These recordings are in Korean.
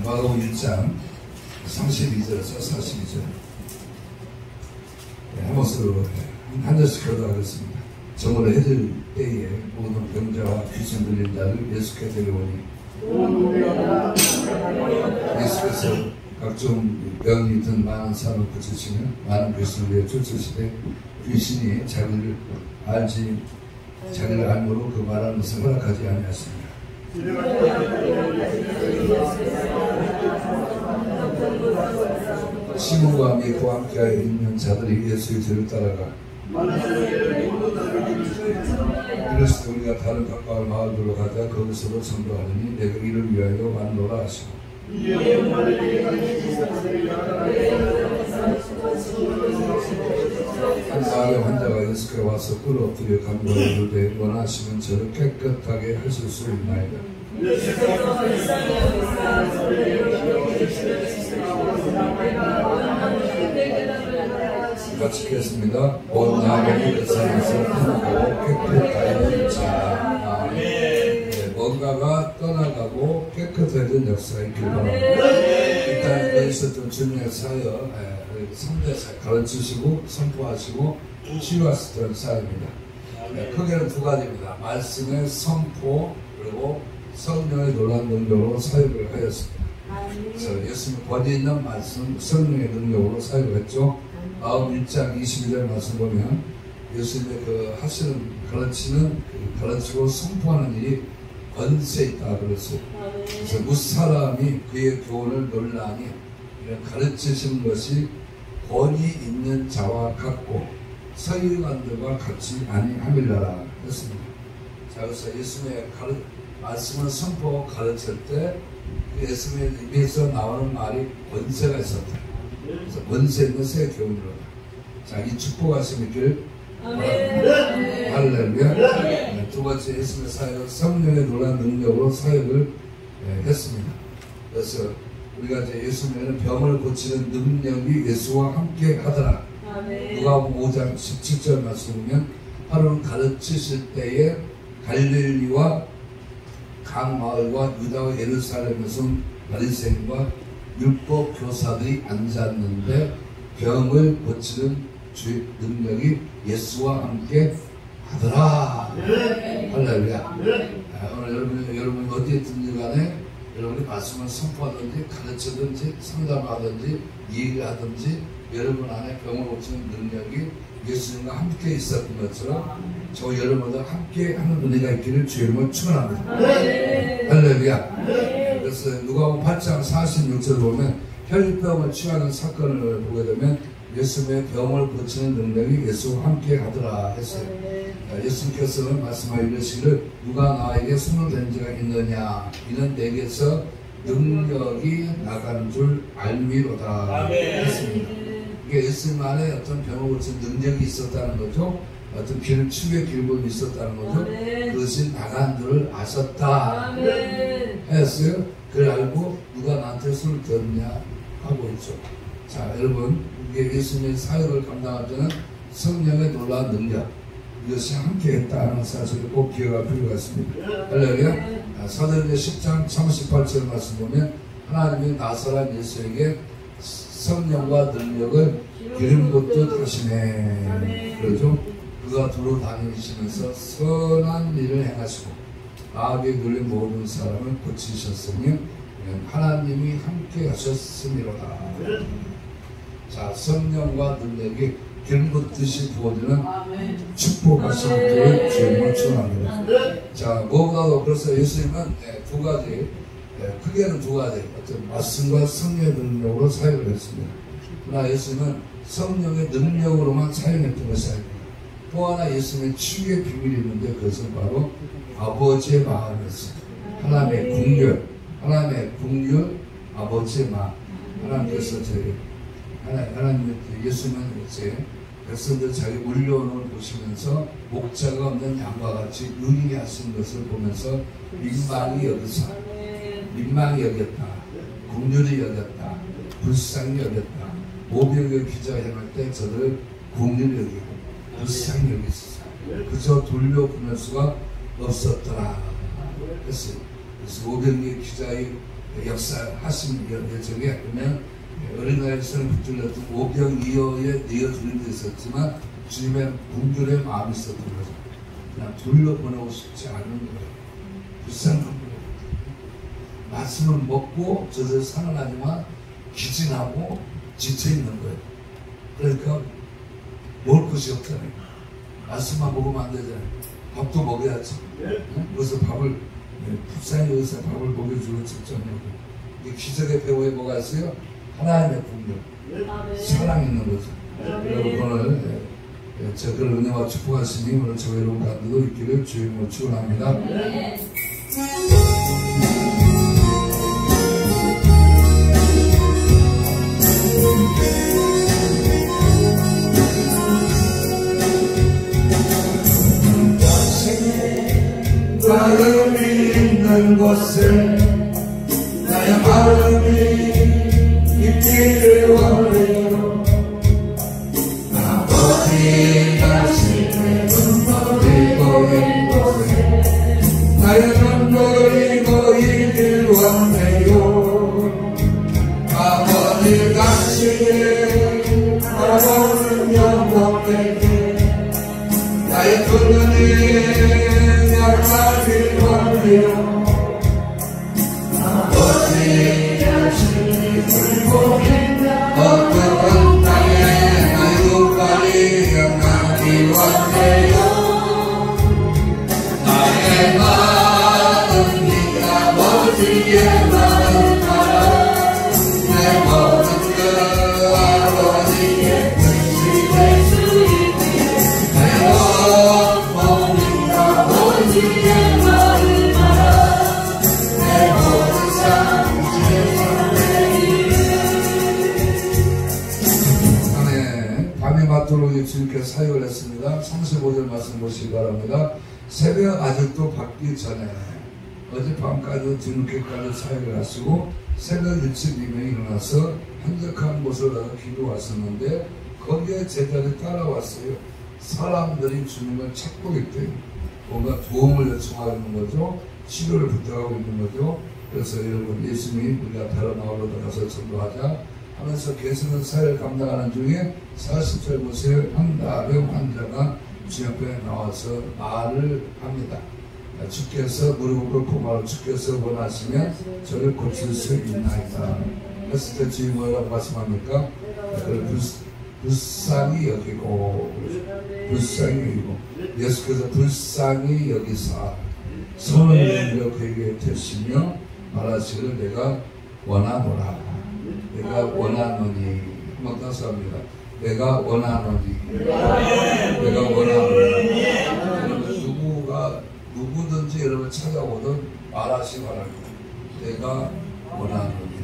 마가복음 1장 32절에서 42절 한 목소리로 한 절씩 교도하겠습니다. 정오를 해질 때에 모든 병자와 귀신 들린 자를 예수께 데려오니 예수께서 각종 병이 든 많은 사람을 고치시며 많은 귀신을 위해 쫓으시되 귀신이 자기를 알므로 그 말하는 것을 허락하지 아니하십니다. 시몬과 함께 그와 함께 있는 자들이 예수의 뒤를 따라가 그래서 우리가 다른 가까운 마을로 가자 거기서도 전도하느니 내가 이를 위하여 왔노라 하시고 한 마을의 환자가 예수께 와서 꿇어 엎드려 간구하여 이르되 원하시면 저를 깨끗하게 하실 수 있나이다. 같이 읽겠습니다. 온 나라의 그 사람에서 떠나가고 깨끗하여진 자. 뭔가가 떠나가고 깨끗해진 역사가 있길 바랍니다. 일단 여기서 좀 주님의 사역, 3대 사역 가르치시고 선포하시고 치유하시던 사역입니다. 크게는 두 가지입니다. 말씀의 선포 그리고 성령의 놀라운 능력으로 사역을 하였습니다. 그래서 예수님 권위 있는 말씀, 성령의 능력으로 사역을 했죠. 마가복음 1장 22절 말씀 보면 예수님의 그 하시는 가르치고 선포하는 일이 권세 있다 그랬어요. 그래서 무사람이 그의 교훈을 논란이 이런 가르치시는 것이 권위 있는 자와 같고 서기관들과 같이 아니함이라라 했습니다. 자, 그래서 예수님의 말씀을 선포하고 가르칠 때 예수님의 입에서 나오는 말이 권세가 있었다. 그래서 권세 있는 새 교훈으로다. 자, 이 축복하심 있기를 할렐루야. 두 번째 예수님의 사역, 성령의 놀라운 능력으로 사역을 했습니다. 그래서 우리가 이제 예수님은 병을 고치는 능력이 예수와 함께 하더라. 누가복음 5장 17절 말씀 보면 하루는 가르치실 때에 갈릴리와 각 마을과 유다와 예루살렘에서 바리새인과 율법 교사들이 앉았는데 병을 고치는 주의 능력이 예수와 함께 하더라. 할렐루야. 오늘 여러분 어디에 있든지 간에 여러분이 말씀을 선포하든지 가르치든지 상담하든지 얘기하든지 여러분 안에 병을 고치는 능력이 예수님과 함께 있었던 것처럼 저 여러분과 함께 하는 은혜가 있기를 주의 이름으로 축원합니다. 할렐루야. 그래서 누가복음 8장 46절 보면 혈병을 취하는 사건을 보게 되면 예수님의 병을 고치는 능력이 예수와 함께 하더라 했어요. 예수님께서는 말씀하여 이르시기를 누가 나에게 손을 댄 자가 있느냐 이는 내게서 능력이 나가는 줄 알미로다 했습니다. 이게 예수님 안에 어떤 병을 고치는 능력이 있었다는 거죠. 어떤 치유의 길목이 있었다는 거죠. 그것이 나간 줄을 아셨다 했어요. 그걸 알고 누가 나한테 손을 댔냐 하고 있죠. 자, 여러분 이게 예수님의 사역을 감당할 때는 성령의 놀라운 능력 이것이 함께 했다는 사실을 꼭 기억할 필요가 있습니다. 할렐루야. 사도행전 10장 38절 말씀 보면 하나님이 나사렛 예수에게 성령과 능력을 기름 붓듯 하시네. 그러죠. 그가 두루 다니시면서 선한 일을 행하시고 마귀에 눌린 모든 사람을 고치셨으니 하나님이 함께 하셨음이로다. 자, 성령과 능력이 기름 붓듯이 부어지는 축복하신 것을 주님을 축원합니다. 자, 무엇보다도 그래서 예수님은 두 가지, 크게는 두 가지, 어떤 말씀과 성령의 능력으로 사역을 했습니다. 그러나 예수님은 성령의 능력으로만 사용했던 것이 아닙니다. 또 하나 예수님의 치유의 비밀이 있는데 그것은 바로 아버지의 마음이었습니다. 하나님의 국률, 아버지의 마음. 하나님께서 하나님 예수님은 이제 백성들 자기 물려오는 걸 보시면서 목자가 없는 양과 같이 의리 하신 것을 보면서 민망히 여겼다. 국률이 여겼다. 불쌍히 여겼다. 모병의 기자가 행할 때 저를 국률이 여기고 불쌍히 여겼어요. 그저 돌려보낼 수가 없었더라 했어요. 그래서 모병의 기자의 역사하신 예정에 그러면 어린아이에서는 붙들렸던 오병이어의 내어드린 데 있었지만 주님의 분별의 마음이 있었던 거죠. 그냥 돌려보내고 싶지 않은 거예요. 불쌍한 거예요. 말씀을 먹고 저들 살아나지만 기진하고 지쳐있는 거예요. 그러니까 먹을 것이 없잖아요. 말씀만 먹으면 안 되잖아요. 밥도 먹어야지. 그래서 밥을 불쌍히 여기서 밥을 먹여주는 직전이고 이 기적의 배후에 뭐가 있어요? 하나님의 분별, 사랑이 있는 거죠. 여러분 오늘 저들 은혜와 축복하시니 오늘 저희 여러분 가운데도 있기를 주의 이름으로 축원합니다. 마음이 있는 곳에 나의 마음이 있기를 원해요. 아버지 다시 눈물이 고인 곳에 나의 눈물이 고이길 원해요. 아버지 다시 바라보는 영광에게 나의 두 눈이 약하길 원해요. 아버지 다시 불고 어떤 땅에 나의 눈깔이 영광이 원해요. 나의 마음이 아버지의 마음 알아. 내 모든 것 아버지의 뜻이 될 수 있기에 내 몸이 아버지의 마음 알아. 내 모든 삶 밤이 맞도록 주님께 사역을 했습니다. 35절 말씀 보시기 바랍니다. 새벽 아직도 밝기 전에 어젯밤까지 뒤늦게까지 사역을 하시고 새벽 일찍 이명이 일어나서 한적한 곳을 가서 기도 왔었는데 거기에 제자들이 따라왔어요. 사람들이 주님을 찾고 있대요. 뭔가 도움을 요청하고 있는 거죠. 치료를 부탁하고 있는 거죠. 그래서 여러분 예수님이 우리가 다른 마을로 가서 전도하자 하면서 계시는 사회를 감당하는 중에 40절 보세요. 한 나병 환자가 주 옆에 나와서 말을 합니다. 주께서 무릎을 꿇고 말을 주께서 원하시면 저를 고칠 수 있나이다. 그랬을 때 주님 뭐라고 말씀합니까? 그를 불쌍히 여기고 예수께서 불쌍히 여기사 손을 들어 그에게 대시며 말하시기를 내가 원하노라. 내가 원하노니. 한번 다시 합니다. 내가 원하노니. 내가 원하노니. 여러분 누구든지 여러분 찾아오든 말하시 바랍니다. 내가 원하노니.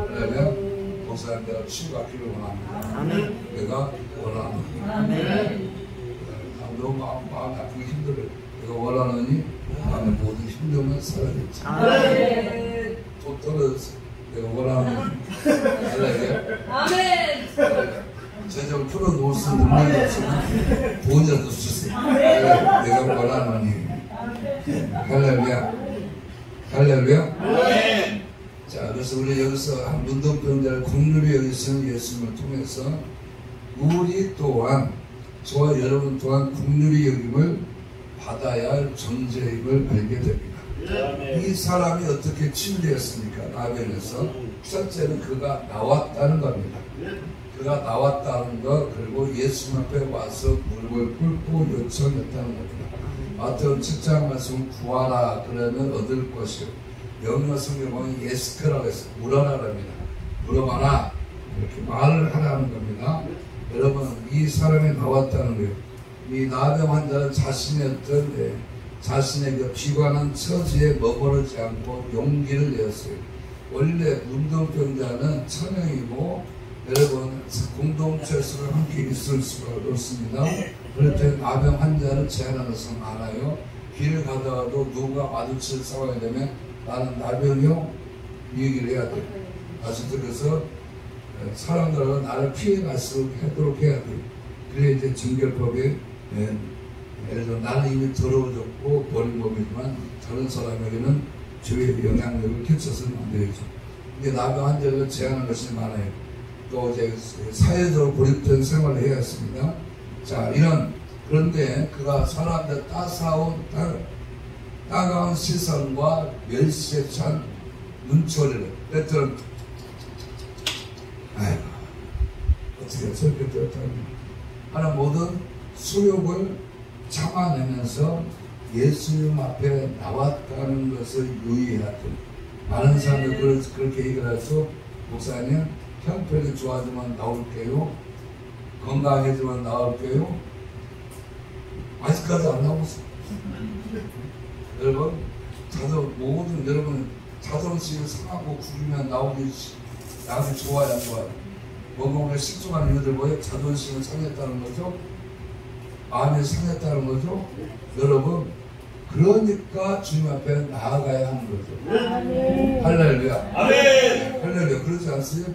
그러면 목사님 내가 치유받기를 원합니다. 내가 원하노니. 너무 마음 아프기 힘들어요. 내가 원하노니 마음에 모든 힘들면 사라졌지. 또 떨어졌어. 내가 원하는 아멘. 제가 풀어놓을 수 있는 능력이 없지만 돈이라도 주세요. 내가 원하노니. 할렐루야. 자, 그래서 우리 여기서 한 문둥병자를 국률이 여기시는 예수님을 통해서 우리 또한 저와 여러분 또한 국률이 여김을 받아야 할 존재임을 알게 됩니다. 이 사람이 어떻게 치유되었습니까? 나병에서 첫째는 그가 나왔다는 겁니다. 그가 나왔다는 것, 그리고 예수님 앞에 와서 무릎을 꿇고 요청했다는 겁니다. 마태복음 7장 말씀 구하라 그러면 얻을 것이요. 영어 성경은 예스크라고 해서 물어라랍니다. 물어봐라 이렇게 말을 하라는 겁니다. 여러분 이 사람이 나왔다는 거예요. 이 나병 환자는 자신의 그 비관한 처지에 머무르지 않고 용기를 내었어요. 원래 문둥병자는 천형이고 여러분 공동체에서 함께 있을 수가 없습니다. 그럴 때 나병 환자는 제한 안에서 많아요. 길을 가다가도 누군가 마주칠 상황이 되면 나는 나병이요? 이 얘기를 해야 돼요. 아시죠? 그래서 사람들은 나를 피해갈 수 있도록 해야 돼요. 그래 이제 정결법에 예를 들어 나는 이미 더러워졌고 버린 몸이지만 다른 사람에게는 주의 영향력을 끼쳐서는 안 되겠죠. 이게 나병 환자를 제한하는 것이 많아요. 또 이제 사회적으로 고립된 생활을 해야 했습니다. 자, 그런데 그가 사람들 따가운 시선과 멸시에 찬 눈초리를 뺐더니, 아이고, 어떻게 저렇게 뺐다니. 하는 모든 수욕을 참아내면서 예수님 앞에 나왔다는 것을 유의해야 돼요. 많은 사람들 그렇게 얘기를 해서, 목사님, 형편이 좋아지면 나올게요. 건강해지면 나올게요. 아직까지 안 나오고 있어요. 여러분, 여러분, 자존심을 상하고 구기면 나오기 좋아요, 안 좋아요? 뭔가 오늘 실종한 이유들 뭐예요? 자존심을 상했다는 거죠? 마음이 상했다는 거죠? 여러분, 그러니까 주님 앞에 나아가야 하는 거죠. 할렐루야. 아멘. 할렐루야. 그렇지 않습니까?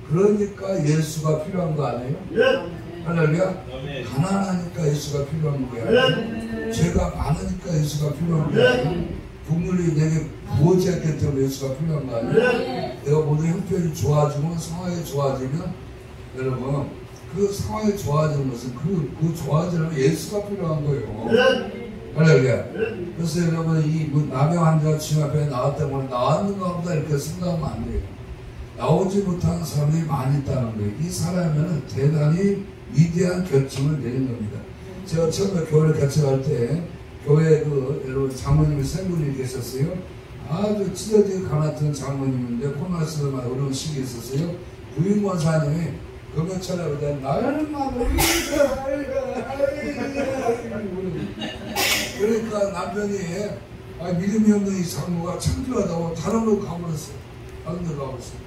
그러니까 예수가 필요한 거 아니에요? 할렐루야. 가난하니까 예수가 필요한 거야. 죄가 많으니까 예수가 필요한 거야. 국률이 내게 부어지었기 때문에 예수가 필요한 거 아니에요? 내가 모든 형편이 좋아지면, 상황이 좋아지면, 여러분, 그 상황이 좋아지는 것은 그 좋아지려면 예수가 필요한 거예요. 할렐루야. 그래서 여러분, 이 나병 환자가 주님 앞에 나왔다고 나왔는가 보다 이렇게 생각하면 안 돼요. 나오지 못하는 사람이 많이 있다는 거예요. 이 사람에는 대단히 위대한 결정을 내린 겁니다. 제가 처음에 교회를 개척할 때 교회 여러분 장모님이 세 분이 계셨어요. 아주 찢어지게 가난했던 장모님인데 코로나19만 어려운 시기에 있었어요. 부인 권사님이 금요철에 나를 그러니까 남편이 믿음이 없는 이 장모가 창피하다고 다른 데로 가버렸어요. 다른 데로 가버렸어요.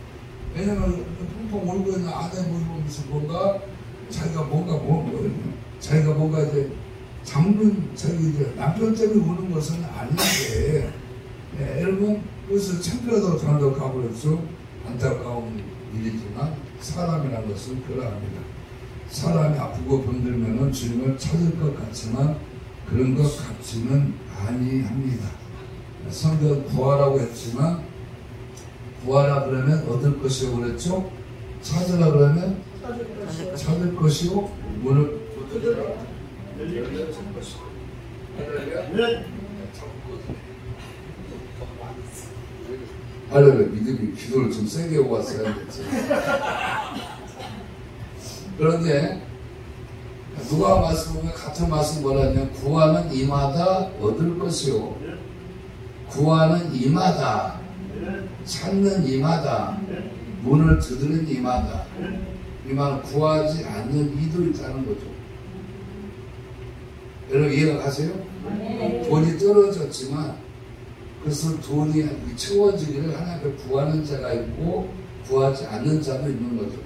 왜냐면 펑펑 울고 있는 아내 모습을 보면서 자기가 뭔가 이제 이제 남편 때문에 우는 것은 아닌데, 여러분, 그래서 창피하다고 다른 데로 가버렸죠. 안타까운 일이지만 사람이라는 것은 그러합니다. 사람이 아프고 병들면 주님을 찾을 것 같지만 그런 것 같지는 아니합니다. 성경 구하라고 했지만 구하라 그러면 얻을 것이요 그랬죠? 찾으라 그러면 찾을 것이요 문을 두드리라 열릴 것이요. 할렐루야. 믿음이 기도를 좀 세게 하고 왔어야 됐지. 그런데 누가 말씀 보면 같은 말씀 뭐라냐? 구하는 이마다 얻을 것이요, 구하는 이마다, 찾는 이마다, 문을 두드리는 이마다. 이 말은 구하지 않는 이도 있다는 거죠. 여러분 이해가 가세요? 돈이 떨어졌지만 그래서 돈이 채워지기를 하나님께 구하는 자가 있고 구하지 않는 자도 있는 거죠.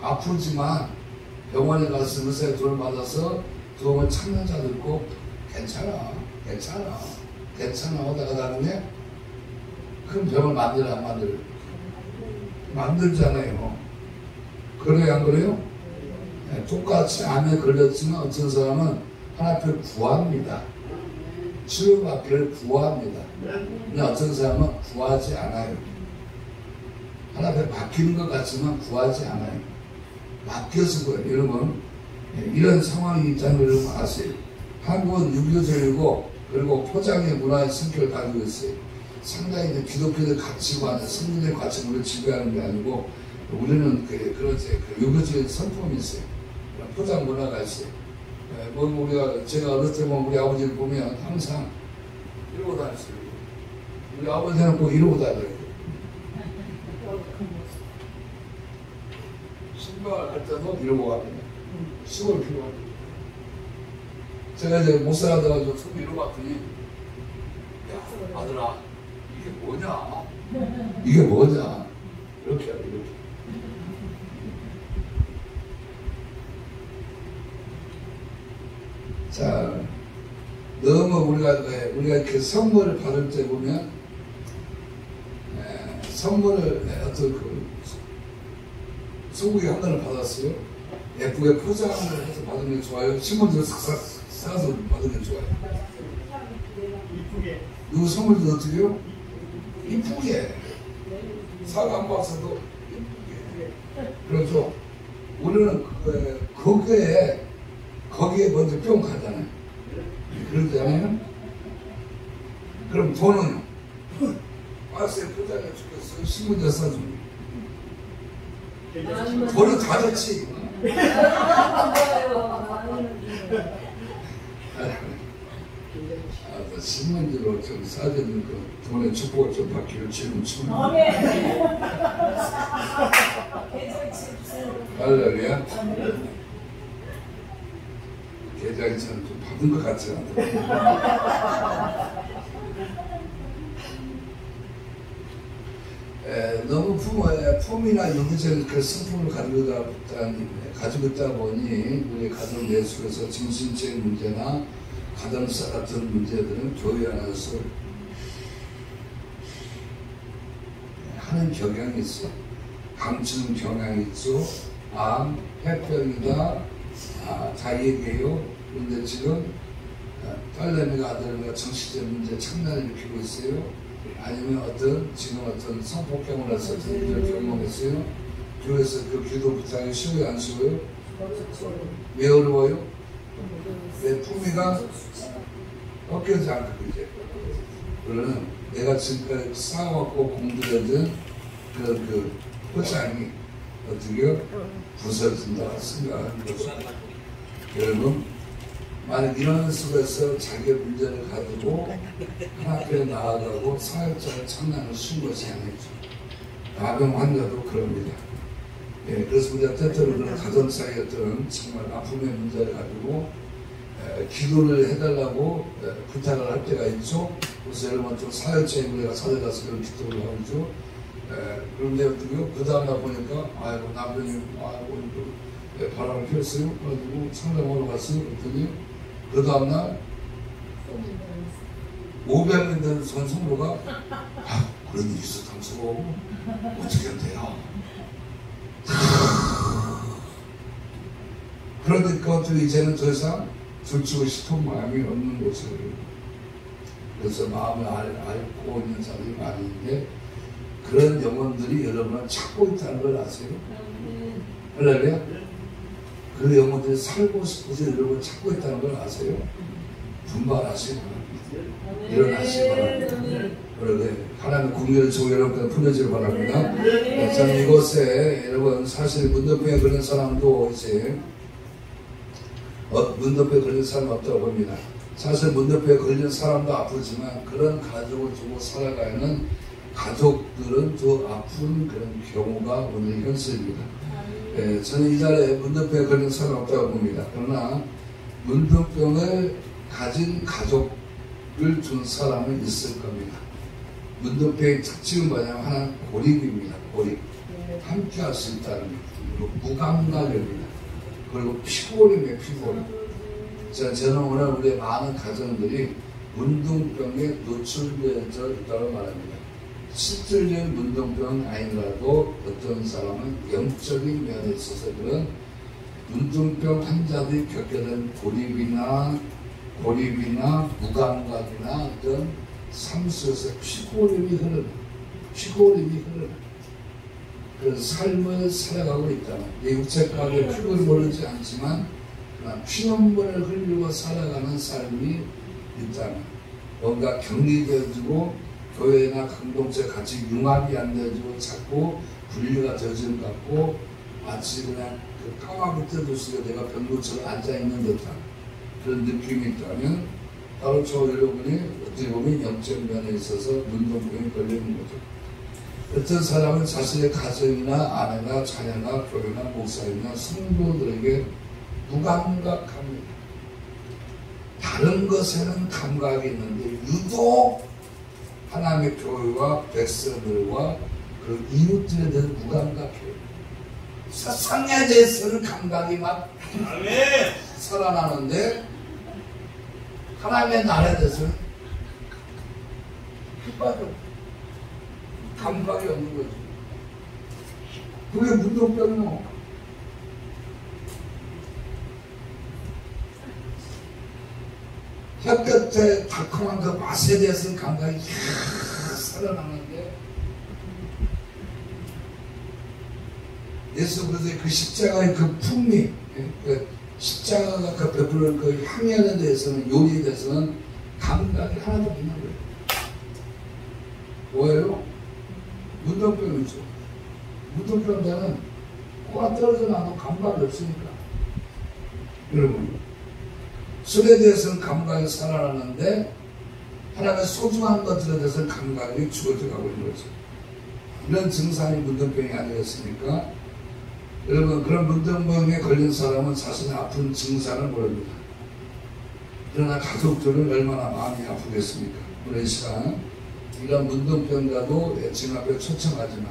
아프지만 병원에 가서 의사의 돈을 받아서 도움을 찾는 자도 있고 괜찮아 하다가 나중에 큰 병을 만들어 안 만들어? 만들잖아요. 그래요 안 그래요? 네, 똑같이 암에 걸렸지만 어떤 사람은 하나님 앞에 구합니다. 치료받기를 구합니다. 근데 어떤 사람은 구하지 않아요. 하나님 앞에 맡기는 것 같지만 구하지 않아요. 맡겨서 그래요. 여러분 이런 상황이 있다는 걸 여러분 아세요? 한국은 유교적이고 그리고 포장의 문화의 성격을 가지고 있어요. 상당히 이제 기독교들 가치관, 성경의 가치관을 지배하는 게 아니고 우리는 그렇지 유교적인 성품이 있어요. 포장 문화가 있어요. 제가 어렸을 때 우리 아버지를 보면 항상 이러고 다녔어요. 우리 아버지는 꼭 이러고 다녀요. 신발 할 때도 이러고 갑니다. 시골 필요할 때. 제가 이제 목사 하다가 좀 손을 이러고 왔더니, 야, 아들아, 이게 뭐냐? 이게 뭐냐? 이렇게 하고, 이렇게. 자, 너무 우리가 이렇게 선물을 받을 때 보면, 선물을 어떤 소고기 한 단을 받았어요. 예쁘게 포장을 해서 받는 게 좋아요. 신문지를 싸서 받는 게 좋아요. 누구 선물도 어떻게 해요? 이쁘게 사람 봐서도 이쁘게. 그래서 우리는 거기에 먼저 뿅 가잖아요. 그러잖아요. 그럼 돈은 박스에 포장해 주겠어요. 신문지에 써줍니다. 돈은 다 좋지. 신문지로 좀 싸주는 거 돈의 축복을 좀 받기를 지금 축원합니다. 할렐루야. 계좌이체는 좀 받은 것 같지 않아요. 너무 품이나 여기저기 그 성품을 가지고 있다 보니 우리 가정 내 속에서 정신적인 문제나 가정사 같은 문제들은 교회 안에서 하는 경향이 있어. 감추는 경향이 있어. 해병이다. 다 얘기해요. 그런데 지금 딸내미가 아들내미가 정신적 문제 창난을 일으키고 있어요. 아니면 지금 어떤 성폭행을 해서 문제를 경험했어요. 교회에서 그 기도 부탁이 쉬워요, 안 쉬워요? 왜 어려워요? 내 품위가 꺾이지 않고 이제 그러면 내가 지금까지 쌓아왔고 공부했던 그 포장이 어떻게 부서진다 생각하는 거죠. 여러분, 만약 이런 속에서 자기의 문제를 가지고 하나님께 나아가고 사역자의 창난을 쓴 것이 아니죠. 가병 환자도 그럽니다. 그래서 우리가 때때로 그런 가정사의 어떤 정말 아픔의 문제를 가지고 기도를 해달라고 부탁을 할 때가 있죠. 그래서 여러분 좀 사역자인 우리가 찾아가서 그런 기도를 하죠. 그런데 그 다음날 보니까 아이고 남편이 바람을 피웠어요. 그래가지고 상담하러 갔어요. 그랬더니 그 다음날 500명 되는 성도가 그런 일이 있었다면서 어떻게 돼요? 그런데 그것들이 이제는 더 이상 들추고 싶은 마음이 없는 것을 그래서 마음을 앓고 있는 사람이 많이 있는데 그런 영혼들이 여러분을 찾고 있다는 걸 아세요? 할렐루야? 그 영혼들이 살고 싶어서 여러분을 찾고 있다는 걸 아세요? 분발하시기 바랍니다. 일어나시기 바랍니다. 그러게 하나님의 국리를 주고 여러분께 풀어지기 바랍니다. 저는 이곳에 여러분 사실 문둥병에 걸린 사람도 이제 문둥병에 걸린 사람은 없다고 봅니다. 사실 문둥병에 걸린 사람도 아프지만 그런 가족을 두고 살아가는 가족들은 더 아픈 그런 경우가 오늘 현실입니다. 저는 이 자리에 문둥병에 걸린 사람은 없다고 봅니다. 그러나 문둥병을 가진 가족을 둔 사람은 있을 겁니다. 문둥병의 특징은 뭐냐면 하나는 고립입니다. 고립. 함께 할 수 있다는 것. 그리고 무감각입니다. 그리고 피곤임이에요. 피곤임. 저는 오늘 우리의 많은 가정들이 문둥병에 노출되어 있다고 말합니다. 실질적인 문둥병은 아니라도 어떤 사람은 영적인 면에 있어서 그런 문둥병 환자들이 겪게 된 고립이나 무감각이나 어떤 삶 속에서 피곤임이 흐르는 그런 삶을 살아가고 있다는 내 육체가게 피곤을 모르지 않지만 그러나 피눈물을 흘리고 살아가는 삶이 있다는 뭔가 격리되어지고 교회나 공동체 같이 융합이 안 되어지고 자꾸 분리가 되어지는 것 같고 마치 그냥 그 까마귀 뜯으시고 내가 병고처럼 앉아있는 듯한 그런 느낌이 있다면 바로 저 여러분이 어떻게 보면 영적 면에 있어서 문둥병에 걸리는 거죠. 어떤 사람은 자신의 가정이나 아내나 자녀나 교회나 목사이나 성도들에게 무감각합니다. 다른 것에는 감각이 있는데 유독 하나님의 교회와 백성들과 그 이웃들에 대해서 무감각해요. 세상에 대해서는 감각이 막 살아나는데 하나님의 나라에 대해서는 감각이 없는 거죠. 그게 문둥병이요. 햇볕에 달콤한 그 맛에 대해서는 감각이 살아나는데 예수 그리스도의 그 십자가의 그 풍미, 그 십자가가 그 베푸는 그 향연에 대해서는, 요리에 대해서는 감각이 하나도 없는 거예요. 뭐예요? 문둥병이죠. 문둥병자는 코가 떨어져 나도 감각이 없으니까. 여러분, 술에 대해서는 감각이 살아나는데 하나님의 소중한 것들에 대해서는 감각이 죽어져 가고 있는 거죠. 이런 증상이 문둥병이 아니었습니까? 여러분, 그런 문둥병에 걸린 사람은 자신의 아픈 증상을 모릅니다. 그러나 가족들은 얼마나 마음이 아프겠습니까? 오늘 이 시간 이런 문둥병자도 진 앞에 초청하지만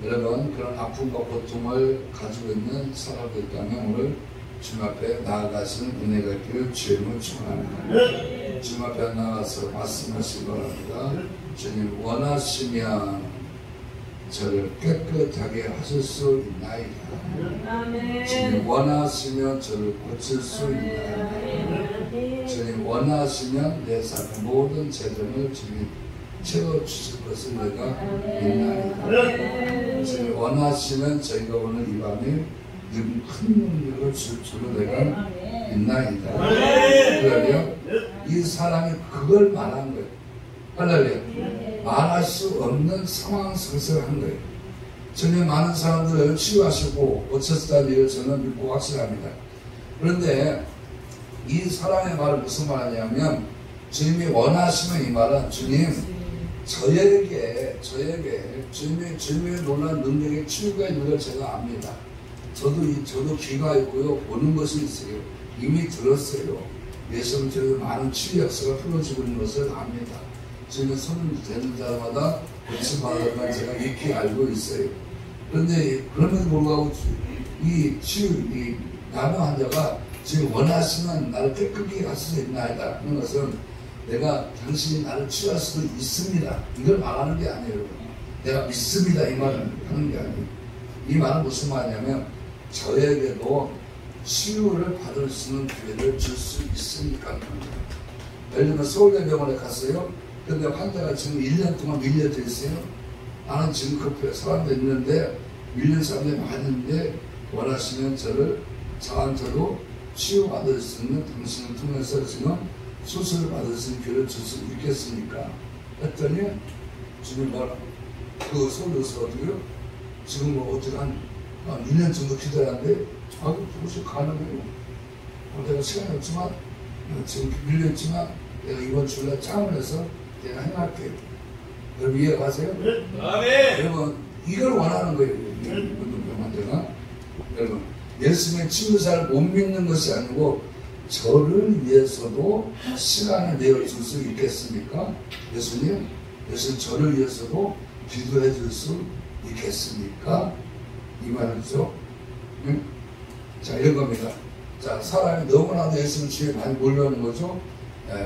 여러분, 그런 아픔과 고통을 가지고 있는 사람들 있다면 오늘 주님 앞에 나아가시는 은혜가 있기를 주님을 축원합니다. 주님 앞에 나가서 말씀하시기 바랍니다. 주님, 원하시면 저를 깨끗하게 하실 수 있나이다. 주님, 원하시면 저를 고칠 수 있나이다. 주님, 원하시면 내 삶의 모든 재정을 주님 채워주실 것을 내가 믿나이다. 주님, 원하시면 저희가 오늘 이 밤에 큰 능력을 줄 줄로 내가 믿나이다. 그러면 이 사람이 그걸 말한 거예요. 할렐루야. 말할 수 없는 상황 속에서 한 거예요. 주님, 많은 사람들을 치유하시고 고쳤다는 일을 저는 믿고 확신합니다. 그런데 이 사람의 말은 무슨 말이냐면, 주님이 원하시면, 이 말은 주님, 저에게 주님의 놀라운 능력의 치유가 있는 걸 제가 압니다. 저도 귀가 있고요, 보는 것이 있어요. 이미 들었어요. 예수님 저에게 많은 치유 역사가 풀어지고 있는 것을 압니다. 주님은 손을 대는 자마다 고침받는 걸 제가 익히 알고 있어요. 그런데 그럼에도 불구하고 이 남의 환자가 지금 원하시면 나를 깨끗하게 할 수 있나이다 하는 것은, 내가 당신이 나를 치유할 수도 있습니다, 이걸 말하는 게 아니에요. 내가 믿습니다, 이 말을 하는 게 아니에요. 이 말은 무슨 말이냐면, 저에게도 치유를 받을 수 있는 기회를 줄 수 있으니까 하는 거예요. 예를 들면 서울대병원에 갔어요. 근데 환자가 지금 1년 동안 밀려져 있어요. 나는 지금 급해, 사람도 있는데 밀린 사람들이 많은데 원하시면 저한테도 치유받을 수 있는, 당신을 통해서 지금 수술을 받을 수 있는 기회를 줄 수 있겠습니까? 했더니 주님 뭐라, 그 서울에서 어떻게요? 지금 뭐 어떻게 한 1년 정도 기다렸는데 그것이 가능해요. 내가 시간이 없지만, 지금 밀렸지만 내가 이번 주일날 짬을 해서 내가 행할게요. 여러분 이해가세요? 아멘. 여러분 이걸 원하는 거예요. 문둥병환자가. 여러분, 예수님의 치유사를 못 믿는 것이 아니고 저를 위해서도 시간을 내어줄 수 있겠습니까? 예수님 저를 위해서도 기도해 줄 수 있겠습니까? 이 말이죠. 응? 자, 이런 겁니다. 자, 사람이 너무나도 예수님 주위에 많이 몰려오는 거죠.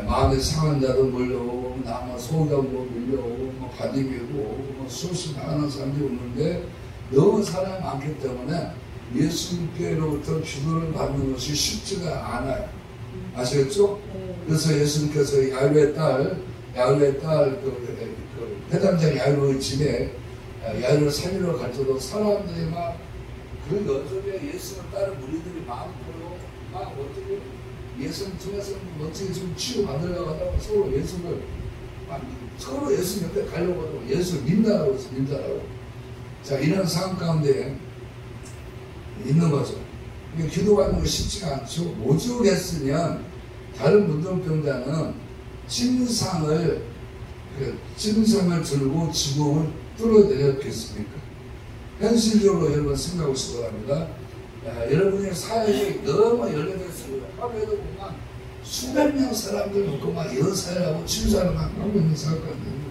마음에 상한 자도 몰려오고, 나만 소경도 밀려오고, 바디비고, 수없이 나가는 사람들이 오는데, 너무 사람이 많기 때문에 예수님께로부터 기도를 받는 것이 쉽지가 않아요. 아시겠죠? 그래서 예수님께서 야이로의 딸, 회당장 야이로의 집에 야이로를 살리러 갈 때도 사람들이 막 그 여전에 예수를 따른 무리들이 많고요. 막 어떻게 예수님 통해서 어떻게 좀 치유받으려고 하다가 서로 예수를 서로 예수 옆에 가려고 하다가 예수를 민다라고 해서 민다라고. 자, 이런 상황 가운데 있는 거죠. 기도받는 거 쉽지가 않죠. 오죽했으면 다른 문둥병자는 찜상을 들고 지붕을 뚫어내렸겠습니까? 현실적으로 여러분 생각하시기 바랍니다. 여러분의 사역이 너무 열려있어요. 하루에도 보면 수백 명 사람들 놓고 막 여사회하고 치유사를 막 하고 있는 사람거든요.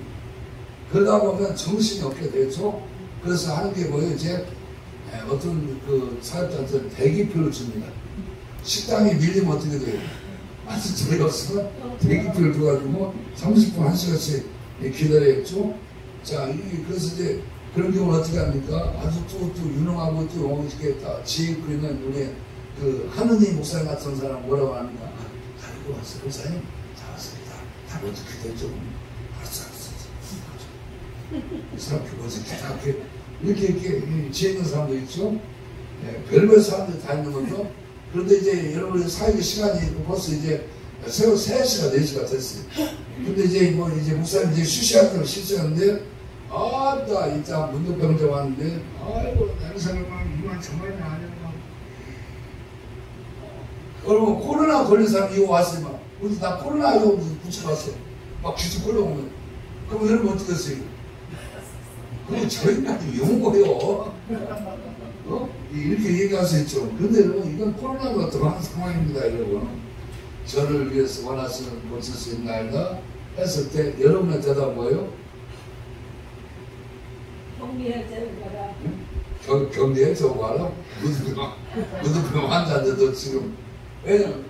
그러다 보면 정신이 없게 되죠. 그래서 하는 게 뭐예요? 이제 어떤 그 사역자한테 대기표를 줍니다. 식당에 밀리면 어떻게 돼요? 아주 저희가 없으면 대기표를 줘가지고 30분, 1시간씩 기다려야죠. 자, 그래서 이제 그런 경우는 어떻게 합니까? 아주 또 유능하고 또 이렇게 다 지혜 있고 있는 우리 그 하느님 목사님 같은 사람 뭐라고 합니까? 다리고 왔어요. 목사님, 다 왔습니다. 다 어떻게 되죠? 알았어. 이 사람 그것을 기다게 이렇게 지혜 있는 사람도 있죠. 예, 별별 사람들이 다 있는 거죠. 그런데 이제 여러분 사역의 시간이 벌써 이제 새로 3시가 4시가 됐어요. 근데 이제 이제 목사님 이제 쉬시하는 쉬시는데 아따 이따 문득병자 왔는데 아이고 냄새가 막 이만 정말 아니야. 여러분 코로나 걸린 사람 이거 왔어요. 막 우리 나 코로나 이거 붙여봤어요. 막 귀신 걸려오면 그럼 여러분 어떻게 했어요? 그럼 저희한테 왜 온 거예요? 이렇게 얘기할 수 있죠. 그런데 여러분 이건 코로나가 들어간 상황입니다. 여러분 저를 위해서 원하시는 고칠 수 있나이다 했을 때 여러분의 대답은 뭐예요? 경비해 재우고 가라. 경비해 재우고 가라? 무드병 환자인데도 지금 왜냐면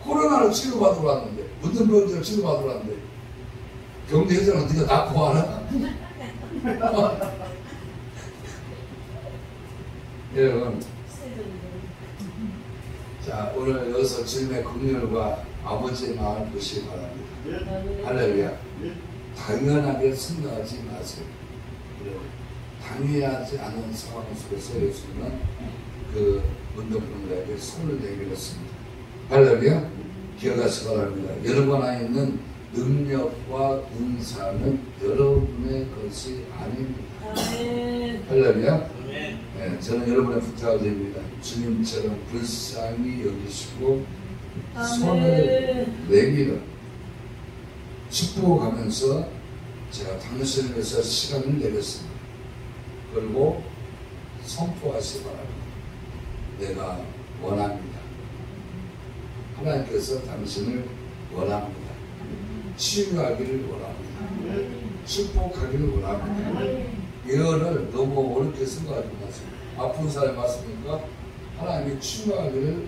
코로나를 치료받으러 왔는데 무드병자를 치료받으러 왔는데 경비해서는 네가 낳고 와라? 여러분 자 오늘 여기서 주님의 긍휼과 아버지의 마음을 보시기 바랍니다. 할렐루야. 당연하게 생각하지 마세요. 당연하지 않은 상황 속에서 예수님은 그 문둥병자에게 손을 내밀었습니다. 할렐루야. 기억하시기 바랍니다. 여러분 안에 있는 능력과 은사는 여러분의 것이 아닙니다. 할렐루야. 네, 저는 여러분의 부탁을 드립니다. 주님처럼 불쌍히 여기시고 손을 내밀어 축복하면서 제가 당신을 위해서 시간을 내겠습니다. 그리고 선포하시기 바랍니다. 내가 원합니다. 하나님께서 당신을 원합니다. 치유하기를 원합니다. 축복하기를 원합니다. 이거를 너무 어렵게 생각하지 마세요. 아픈 사람이 왔으니까 하나님이 치유하기를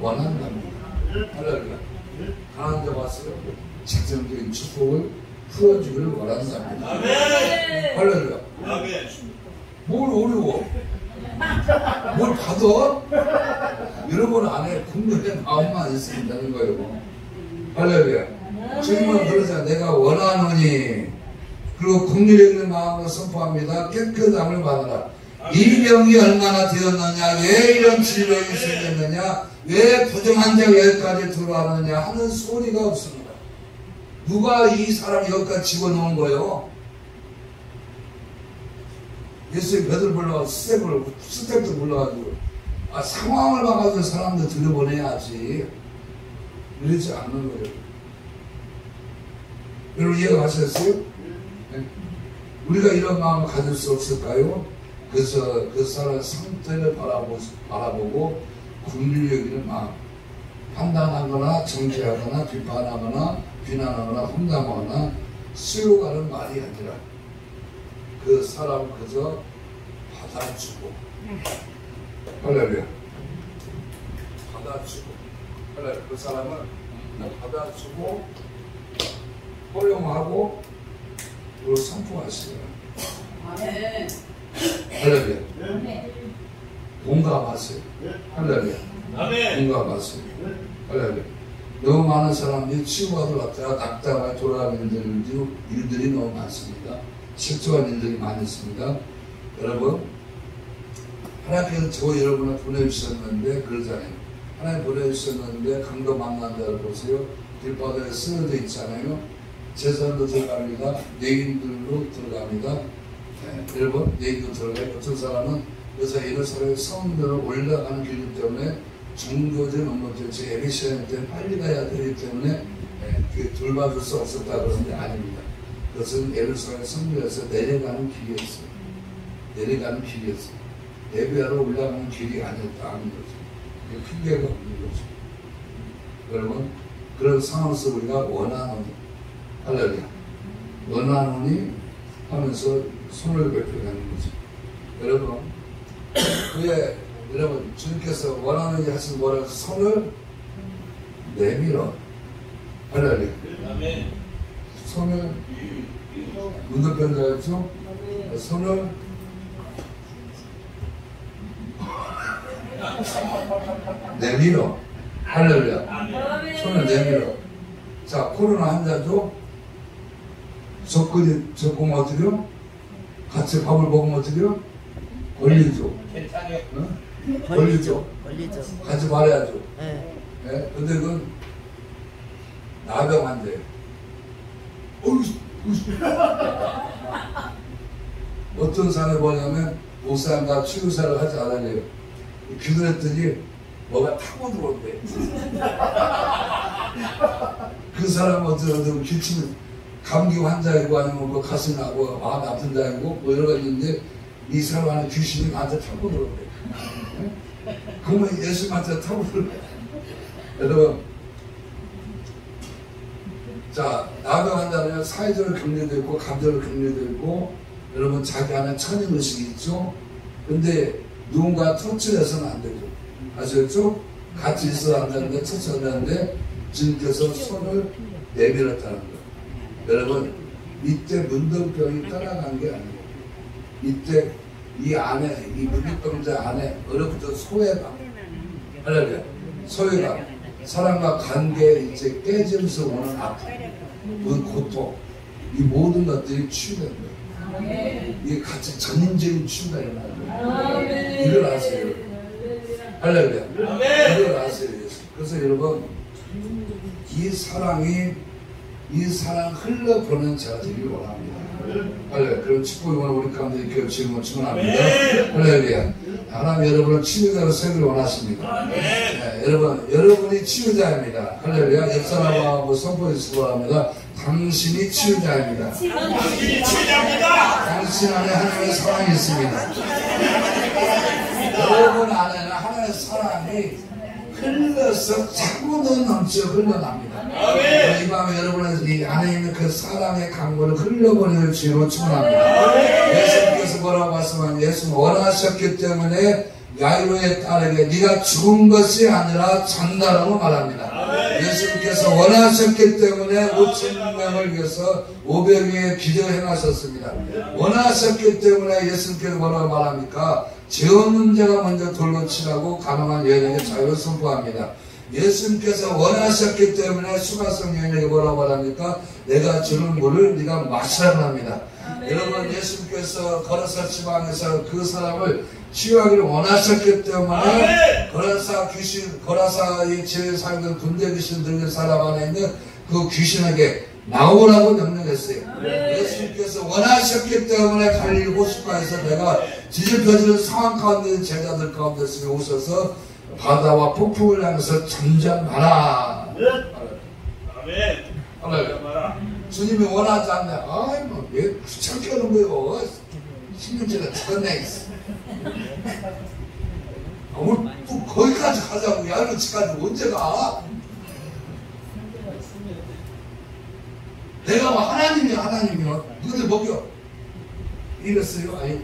원한답니다. 할렐루야. 강한 자 왔어요. 직접적인 축복을 풀어주기를 원한답니다. 할렐루야. 뭘 어려워? 뭘 받아? 여러분 안에 국민의 마음만 있으면 되는 거예요. 할렐루야. 주님은 그러자 내가 원하노니 그리고 긍휼히 있는 마음으로 선포합니다. 깨끗함을 받아라. 이 병이 얼마나 되었느냐, 왜 이런 질병이 생겼느냐, 왜 부정한 자가 여기까지 들어왔느냐 하는 소리가 없습니다. 누가 이 사람 여기까지 집어넣은 거예요? 예수의 배들 불러가지고 스텝도 불러가지고 상황을 봐가지고 사람들 들여보내야지. 이러지 않는 거예요. 여러분 이해가 가셨어요? 네? 우리가 이런 마음을 가질 수 없을까요? 그래서 그 사람의 상태를 바라보고 긍휼히 여기는 마음, 판단하거나 정죄하거나 비판하거나 비난하거나 험담하거나 수요가는 말이 아니라 그 사람을 그저 받아주고 할렐루야. 받아주고 할렐루야. 그 사람을 받아주고 허용하고 그리고 선포하시라. 아멘. 할렐루야. 공감하세요. 할렐루야. 공감하세요. 할렐루야. 너무 많은 사람들이 치유받으러 왔다가 낙담하게 돌아가는 일들이 너무 많습니다. 실수한 일들이 많이 있습니다. 여러분 하나님께서 저 여러분을 보내주셨는데 그러잖아요. 하나님 보내주셨는데 강도 만난 자를 보세요. 길바닥에 쓰여져 있잖아요. 재산도 들어갑니다. 내인들로 들어갑니다. 네, 여러분 내인도 들어가요. 어떤 사람은 그래서 이런 사람이 성대로 올라가는 길이기 때문에 종교적인 업무 때문에 제 예배 시간 때문에 빨리 가야 되기 때문에 네, 돌봐줄 수 없었다 그러는 게 아닙니다. 그것은 예루살렘 성전에서 내려가는 길이었어요. 내려가는 길이었어요. 예배하러 올라가는 길이 아니었다는 거죠. 핑계가 없는 거죠. 여러분 그런 상황에서 우리가 원하노니 할렐루야. 원하노니 하면서 손을 베풀어가는 거죠. 여러분 그에 여러분 주님께서 원하노니 하신 뭐라고 손을 내밀어 할렐루야. 손을 문득변자였죠? 손을 내밀어 할렐루야. 손을 내밀어. 자 코로나 환자죠? 접근이 어떻게요? 같이 밥을 먹으면 어떡해요? 걸리죠. 괜찮아요. 어? 걸리죠. 같이 말해야죠. 네. 예? 근데 그건 나병한데. 어떤 사람이 뭐냐면 목사님 나 치유사를 하지 않으래요. 기도했더니 뭐가 타고 들어온대. 그 사람은 어떤 기침 감기 환자이고 아니면 뭐 가슴이 나고 마음이 아픈 자이고 뭐 여러 가지 있는데 이 사람 안에 귀신이 나한테 타고 들어온대. 그러면 예수님한테 타고 들어온대. 여러분, 자, 나병 환자는 사회적으로 격려되어 있고 감정으로 격려되어 있고 여러분 자기 안에 천연의식이 있죠. 근데 누군가 터치해서는 안 되죠. 아시겠죠? 같이 있어야 한다는데 터치한다는데 주님께서 손을 내밀었다는 거예요. 여러분 이때 문둥병이 떠나간 게 아니고 이때 이 안에 이 문둥병자 안에 어려부터 소외감, 할렐루야, 소외감, 사람과 관계 이제 깨지면서 오는 아픔, 그 고통, 이 모든 것들이 치유된 거예요. 이게 같이 전인적인 치유가 일어나는 거예요. 이걸 아세요. 할렐루야. 이걸 아세요. 그래서 여러분 이 사랑 흘러보는 자가 되기를 원합니다. 할렐루야. 그럼 축복이 오늘 우리 가운데 이렇게 증언합니다. 할렐루야. 하나님 여러분을 치유자로 세우기를 원하십니다. 네, 여러분이 치유자입니다. 할렐루야. 옆사람하고 선포해 주시기 바랍니다. 당신이 치유자입니다. 당신이 치유자입니다. 당신 안에 하나님의 사랑이 있습니다. 여러분 안에는 하나님의 사랑이 흘러서 차고도 넘쳐 흘러납니다. 이 밤에 여러분의 이 안에 있는 그 사랑의 강물을 흘러버리는 주로 축원합니다. 예수님께서 뭐라고 말씀하면 예수는 원하셨기 때문에 야이로의 딸에게 네가 죽은 것이 아니라 잔다라고 말합니다. 예수님께서 원하셨기 때문에 5,000명을 위해서 500명의 기적을 행하셨습니다. 원하셨기 때문에 예수님께서 뭐라고 말합니까? 죄 없는 자가 먼저 돌로 치라고 가난한 여인에게 자유를 선포합니다. 예수님께서 원하셨기 때문에 수가성 여인에게 뭐라고 말합니까? 내가 주는 물을 네가 마시라고 합니다. 여러분 예수님께서 거라사 지방에서 그 사람을 치유하기를 원하셨기 때문에 거라사의 죄에 살던 군대 귀신 들린 사람 안에 있는 그 귀신에게 나오라고 명령했어요. 예수님께서 원하셨기 때문에 갈릴리 호숫가에서 내가 뒤집혀지는 상황 가운데 있는 제자들 가운데 오셔서 바다와 폭풍을 향해서 잠잠하라. 아멘. 주님이 원하지 않네. 아이 뭐 왜 귀찮게 하는 거예요. 신경제가 죽었네. 또 거기까지 가자고. 야르치까지 언제 가? 내가 뭐 하나님이요. 누구들 먹여? 이랬어요. 아니.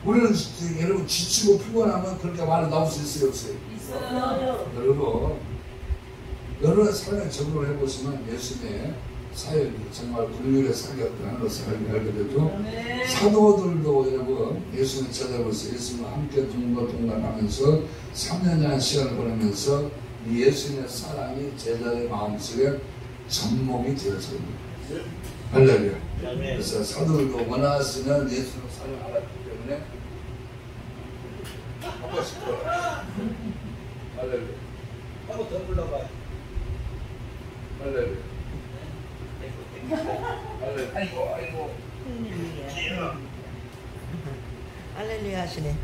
우리는 여러분 지치고 피곤하면 그렇게 말을 나올 수 있어요, 없어요? 있어요. 여러분의 삶에 적용을 해보시면 예수님의 사역이 정말 굴륜의 사역이었다는 것을 알게 되죠. 사도들도 여러분 예수님 찾아보면서 예수님과 함께 동거동락하면서 3년이라는 시간을 보내면서 이 예수님의 사랑이 제자의 마음속에 접목이 되었습니다. 할렐루야. 그래서 사도들도 원하시는 예수님의 사랑을 알았기 때문에 한 번씩 들어라. 할렐루야. 한번 더 불러봐요. 할렐루야. 아이고. 할렐루야 하시네.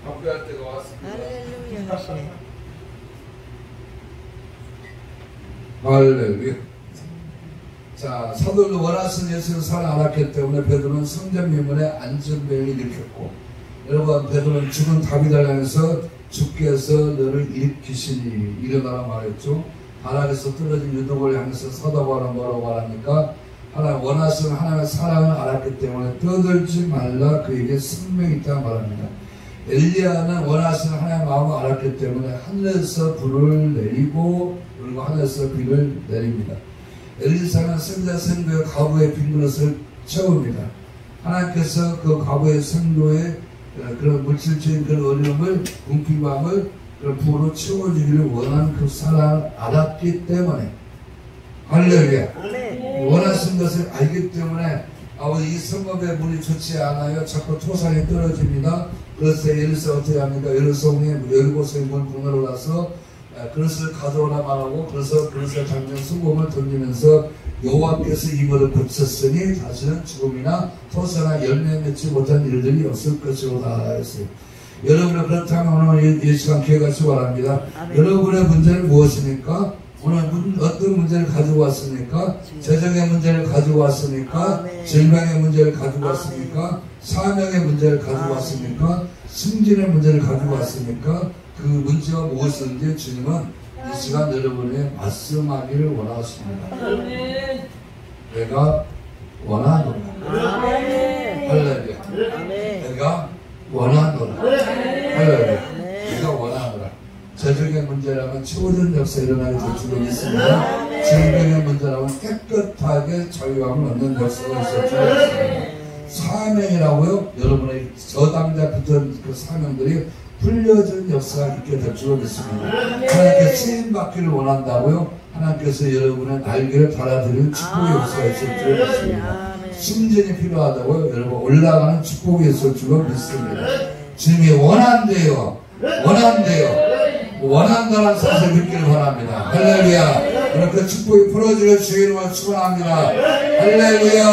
방배할 때가 왔습니다. 할렐루야 하시네. 할렐루야. 자, 사도들도 원하시는 예수를 사랑 알았기 때문에 베드로는 성전 미문에 안전병을 일으켰고, 여러분 베드로는 죽은 다윗을 향해서 주께서 너를 일으키시니 일어나라 말했죠. 하나님께서 떨어진 유독을 향해서 사도바울은 뭐라고 말합니까? 하나님 원하시는 하나님의 사랑을 알았기 때문에 떠들지 말라 그에게 생명이 있다 말합니다. 엘리야는 원하시는 하나님의 마음을 알았기 때문에 하늘에서 불을 내리고 그리고 하늘에서 비를 내립니다. 엘리사는 생자 생도의 과부의 빈 그릇을 채웁니다. 하나님께서 그 과부의 생도의 그런 물질적인 그런 어려움을 궁핍함을 그런 부으로 채워주기를 원하는 그 사랑을 알았기 때문에 할렐루야. 아멘. 원하신 것을 알기 때문에 아버지 이 성읍의 물이 좋지 않아요. 자꾸 토산이 떨어집니다. 그래서 예루살렘 어떻게 합니까? 여리고성의 문 분으로 가서 그릇을 가져오라 말하고 그래서 그릇을 당겨 수금을 던지면서 여호와께서 이 물을 고쳤으니 다시는 죽음이나 토사나 열매 맺지 못한 일들이 없을 것이로다 했어요. 여러분은 그렇다면 오늘 이 시간 기회가 바랍니다. 아멘. 여러분의 문제는 무엇입니까? 오늘 어떤 문제를 가지고 왔습니까? 재정의 문제를 가지고 왔습니까? 아멘. 질병의 문제를 가지고 왔습니까? 사명의 문제를 가지고 아멘. 왔습니까? 승진의 문제를 가지고 왔습니까? 그 문제가 무엇인지 주님은 이 시간 여러분의 말씀하기를 원하십니다. 아멘. 내가 원하노라. 아멘. 할렐루야. 아멘. 내가 원하노라. 할렐루야. 아멘. 내가 원하노라. 재정의 문제라면 치워진 역사 일어나게 될 줄로 믿습니다. 질병의 문제라면 깨끗하게 자유함을 얻는 역사가 있을 줄로 믿습니다. 사명이라고요? 여러분의 저당자 붙은 그 사명들이 풀려진 역사가 있게 될 줄로 믿습니다. 하나님께 쓰임받기를 원한다고요? 하나님께서 여러분의 날개를 달아드리는 축복의 역사가 있을 줄로 믿습니다. 승진이 필요하다고요? 여러분 올라가는 축복이 있을 줄로 믿습니다. 주님이 원한대요. 원한대요. 원한다는 사실을 믿기를 바랍니다. 할렐루야. 그럼 그 축복이 풀어지는 주의 이름으로 축원합니다. 할렐루야.